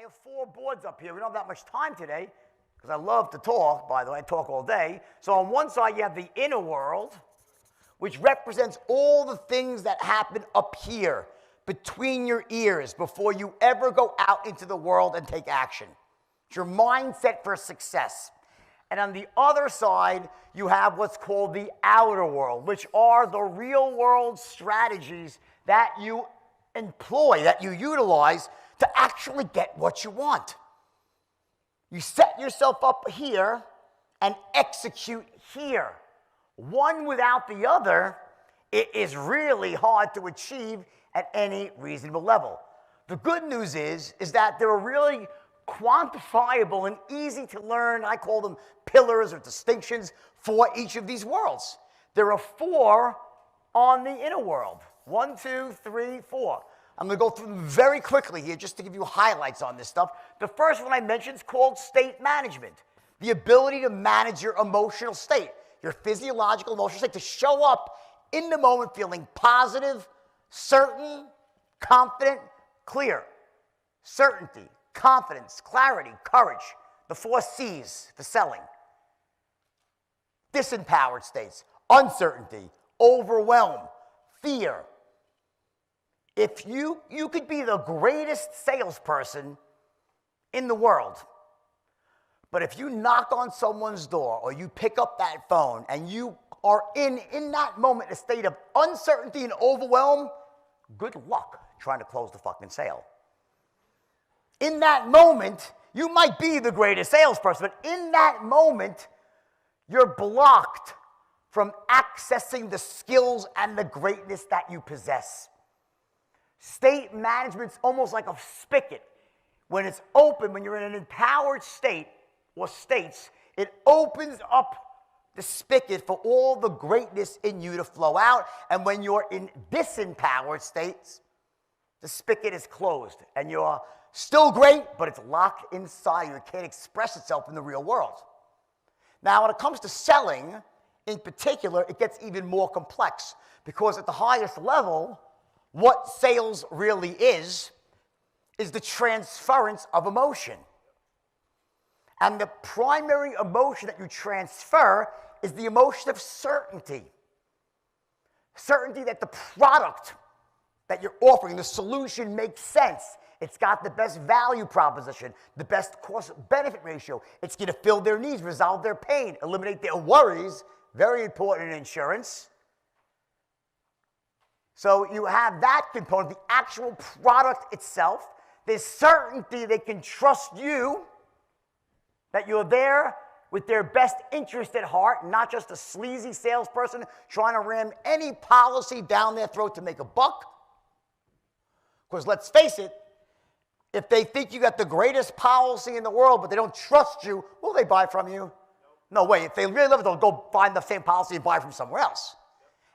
have 4 boards up here. We don't have that much time today because I love to talk, by the way. I talk all day. So on one side, you have the inner world, which represents all the things that happen up here between your ears before you ever go out into the world and take action. It's your mindset for success. And on the other side, you have what's called the outer world, which are the real world strategies that you employ, that you utilize to actually get what you want. You set yourself up here and execute here. One without the other, it is really hard to achieve at any reasonable level. The good news is that there are really quantifiable and easy to learn, I call them pillars or distinctions for each of these worlds. There are 4 on the inner world. 1, 2, 3, 4. I'm going to go through them very quickly here just to give you highlights on this stuff. The first one I mentioned is called state management. The ability to manage your emotional state, your physiological emotional state, to show up in the moment feeling positive, certain, confident, clear. Certainty, confidence, clarity, courage. The 4 C's for selling. Disempowered states, uncertainty, overwhelm, fear. If you could be the greatest salesperson in the world, but if you knock on someone's door or you pick up that phone and you are in that moment a state of uncertainty and overwhelm, good luck trying to close the fucking sale. In that moment, you might be the greatest salesperson, but in that moment, you're blocked from accessing the skills and the greatness that you possess. State management's almost like a spigot. When it's open, when you're in an empowered state or states, it opens up the spigot for all the greatness in you to flow out. And when you're in disempowered states, the spigot is closed and you're still great, but it's locked inside you. It can't express itself in the real world. Now, when it comes to selling, in particular, it gets even more complex because at the highest level, what sales really is the transference of emotion. And the primary emotion that you transfer is the emotion of certainty. Certainty that the product that you're offering, the solution, makes sense. It's got the best value proposition, the best cost-benefit ratio. It's going to fill their needs, resolve their pain, eliminate their worries. Very important in insurance. So you have that component, the actual product itself. There's certainty they can trust you, that you're there with their best interest at heart, not just a sleazy salesperson trying to ram any policy down their throat to make a buck. Because let's face it, if they think you got the greatest policy in the world, but they don't trust you, will they buy from you? No way. If they really love it, they'll go find the same policy and buy from somewhere else.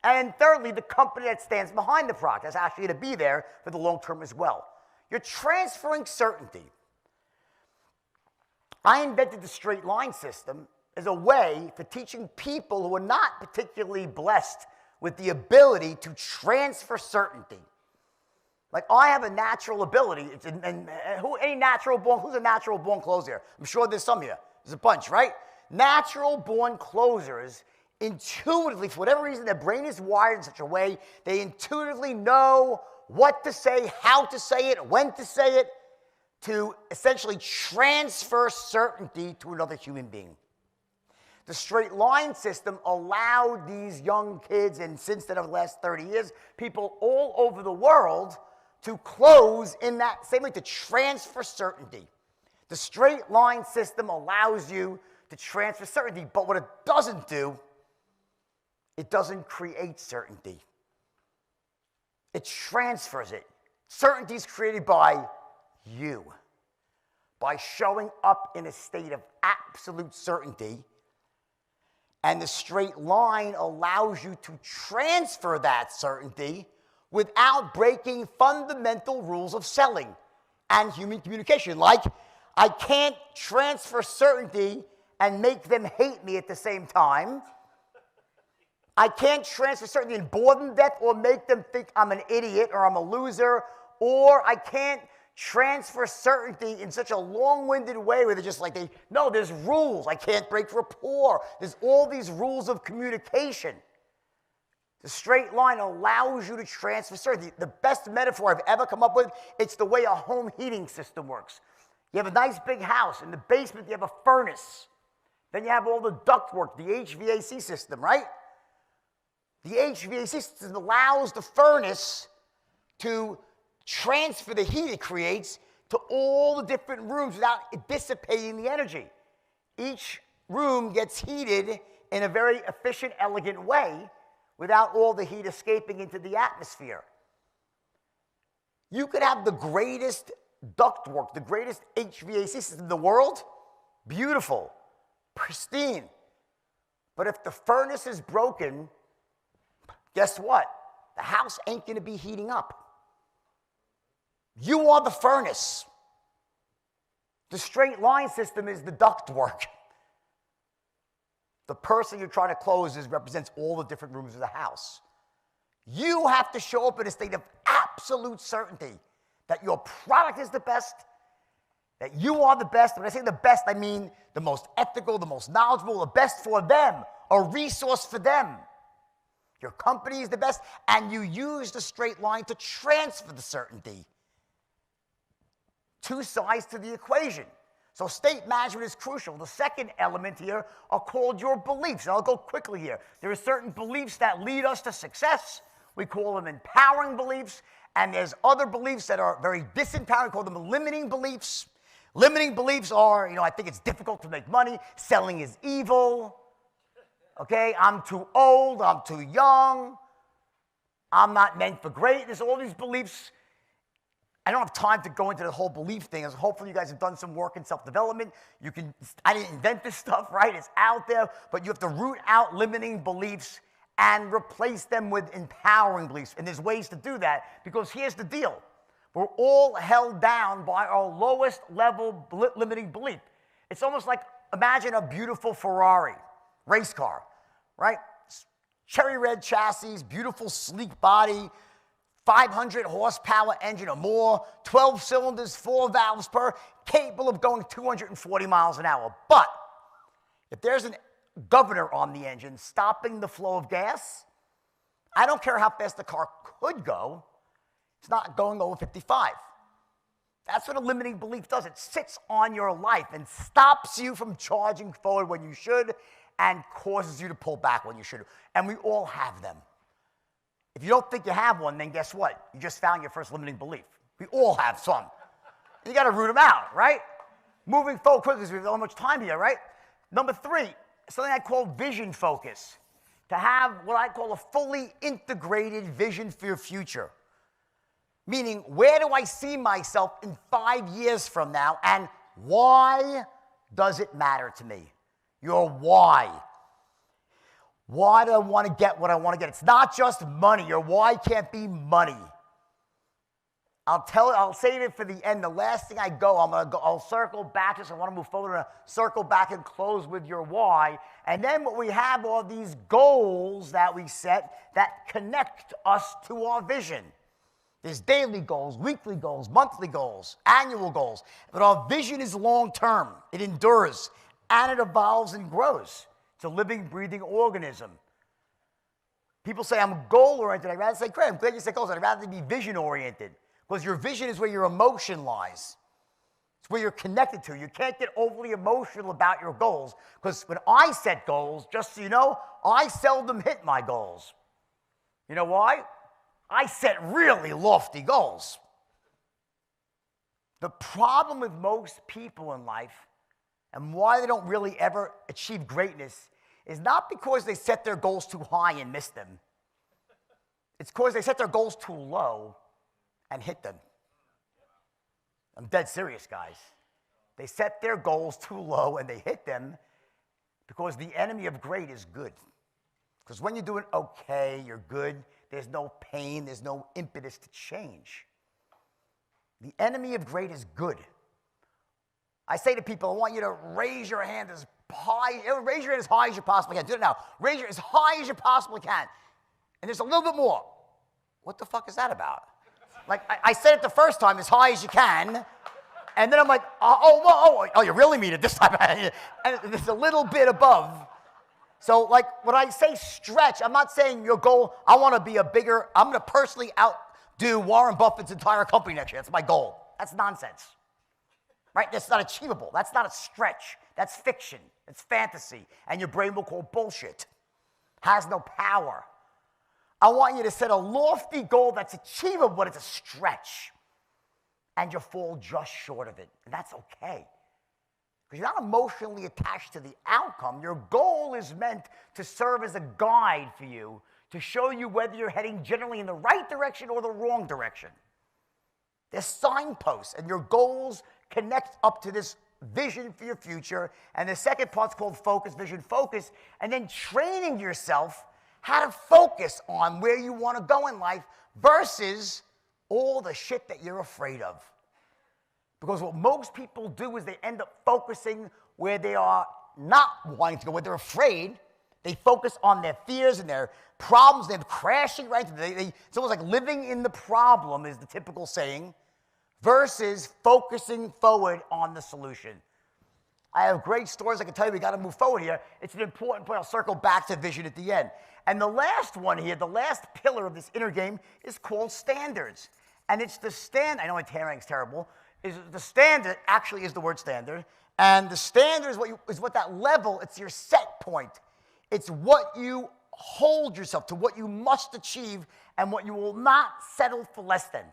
And thirdly, the company that stands behind the product is actually going to be there for the long term as well. You're transferring certainty. I invented the straight line system as a way for teaching people who are not particularly blessed with the ability to transfer certainty. Like, I have a natural ability, who's a natural born closer? I'm sure there's some here. There's a bunch, right? Natural born closers intuitively, for whatever reason, their brain is wired in such a way, they intuitively know what to say, how to say it, when to say it, to essentially transfer certainty to another human being. The straight line system allowed these young kids, and since then, over the last 30 years, people all over the world to close in that same way, to transfer certainty. The straight line system allows you to transfer certainty, but what it doesn't do, it doesn't create certainty. It transfers it. Certainty is created by you. By showing up in a state of absolute certainty. And the straight line allows you to transfer that certainty without breaking fundamental rules of selling and human communication. Like, I can't transfer certainty and make them hate me at the same time. I can't transfer certainty and bore them to death or make them think I'm an idiot or I'm a loser, or I can't transfer certainty in such a long-winded way where they're just like, no, there's rules. I can't break rapport. There's all these rules of communication. The straight line allows you to transfer certainty. The best metaphor I've ever come up with, it's the way a home heating system works. You have a nice big house. In the basement, you have a furnace. Then you have all the ductwork, the HVAC system, right? The HVAC system allows the furnace to transfer the heat it creates to all the different rooms without dissipating the energy. Each room gets heated in a very efficient, elegant way without all the heat escaping into the atmosphere. You could have the greatest ductwork, the greatest HVAC system in the world, beautiful, pristine. But if the furnace is broken, guess what? The house ain't going to be heating up. You are the furnace. The straight line system is the ductwork. The person you're trying to close represents all the different rooms of the house. You have to show up in a state of absolute certainty that your product is the best, that you are the best. When I say the best, I mean the most ethical, the most knowledgeable, the best for them, a resource for them. Your company is the best, and you use the straight line to transfer the certainty. Two sides to the equation. So state management is crucial. The second element here are called your beliefs. And I'll go quickly here. There are certain beliefs that lead us to success. We call them empowering beliefs. And there's other beliefs that are very disempowering. We call them limiting beliefs. Limiting beliefs are, I think it's difficult to make money. Selling is evil. Okay, I'm too old. I'm too young. I'm not meant for greatness. All these beliefs. I don't have time to go into the whole belief thing. Hopefully you guys have done some work in self-development. I didn't invent this stuff, right? It's out there, but you have to root out limiting beliefs and replace them with empowering beliefs. And there's ways to do that, because here's the deal. We're all held down by our lowest level limiting belief. It's almost like, imagine a beautiful Ferrari race car, right? Cherry red chassis, beautiful sleek body, 500 horsepower engine or more, 12 cylinders, 4 valves per, capable of going 240 miles an hour. But if there's a governor on the engine stopping the flow of gas, I don't care how fast the car could go, it's not going over 55. That's what a limiting belief does. It sits on your life and stops you from charging forward when you should and causes you to pull back when you should. And we all have them. If you don't think you have one, then guess what? You just found your first limiting belief. We all have some. You got to root them out, right? Moving forward quickly, because we have so much time here, right? Number 3, something I call vision focus. To have what I call a fully integrated vision for your future. Meaning, where do I see myself in 5 years from now, and why does it matter to me? Your why. Why do I want to get what I want to get? It's not just money. Your why can't be money. I'll save it for the end. The last thing I'll circle back. I want to move forward and circle back and close with your why. And then what we have are these goals that we set that connect us to our vision. There's daily goals, weekly goals, monthly goals, annual goals. But our vision is long-term. It endures, and it evolves and grows. It's a living, breathing organism. People say, I'm goal-oriented. I'd rather say, Craig, I'm glad you said goals. I'd rather be vision-oriented. Because your vision is where your emotion lies. It's where you're connected to. You can't get overly emotional about your goals. Because when I set goals, just so you know, I seldom hit my goals. You know why? I set really lofty goals. The problem with most people in life, and why they don't really ever achieve greatness, is not because they set their goals too high and miss them. It's because they set their goals too low and hit them. I'm dead serious, guys. They set their goals too low and they hit them because the enemy of great is good. Because when you're doing okay, you're good, there's no pain, there's no impetus to change. The enemy of great is good. I say to people, I want you to raise your hand as high as you possibly can. Do it now. Raise it as high as you possibly can. And there's a little bit more. What the fuck is that about? Like, I said it the first time, as high as you can. And then I'm like, oh, you really mean it this time? And it's a little bit above. So, like, when I say stretch, I'm not saying your goal, I want to be I'm going to personally outdo Warren Buffett's entire company next year. That's my goal. That's nonsense. Right? That's not achievable. That's not a stretch. That's fiction. It's fantasy. And your brain will call bullshit. Has no power. I want you to set a lofty goal that's achievable, but it's a stretch. And you'll fall just short of it. And that's okay. Because you're not emotionally attached to the outcome. Your goal is meant to serve as a guide for you, to show you whether you're heading generally in the right direction or the wrong direction. There's signposts, and your goals connect up to this vision for your future. And the second part's called focus, vision, focus, and then training yourself how to focus on where you want to go in life versus all the shit that you're afraid of. Because what most people do is they end up focusing where they are not wanting to go, where they're afraid. They focus on their fears and their problems. They're crashing right into it's almost like living in the problem is the typical saying, versus focusing forward on the solution. I have great stories I can tell you. We got to move forward here. It's an important point. I'll circle back to vision at the end. And the last one here, the last pillar of this inner game is called standards. And it's the standard. I know my handwriting's terrible. The standard actually is the word standard. And the standard is what that level, it's your set point. It's what you hold yourself to, what you must achieve, and what you will not settle for less than.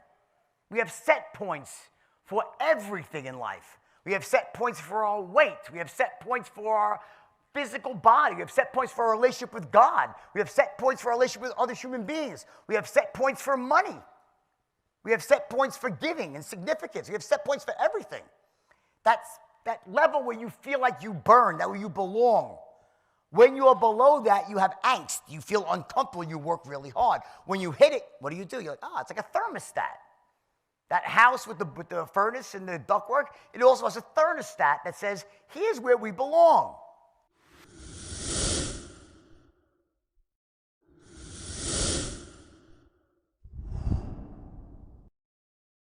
We have set points for everything in life. We have set points for our weight. We have set points for our physical body. We have set points for our relationship with God. We have set points for our relationship with other human beings. We have set points for money. We have set points for giving and significance. We have set points for everything. That's that level where you feel like you burn, that where you belong. When you are below that, you have angst. You feel uncomfortable. You work really hard. When you hit it, what do? You're like, it's like a thermostat. That house with the furnace and the ductwork, it also has a thermostat that says, here's where we belong.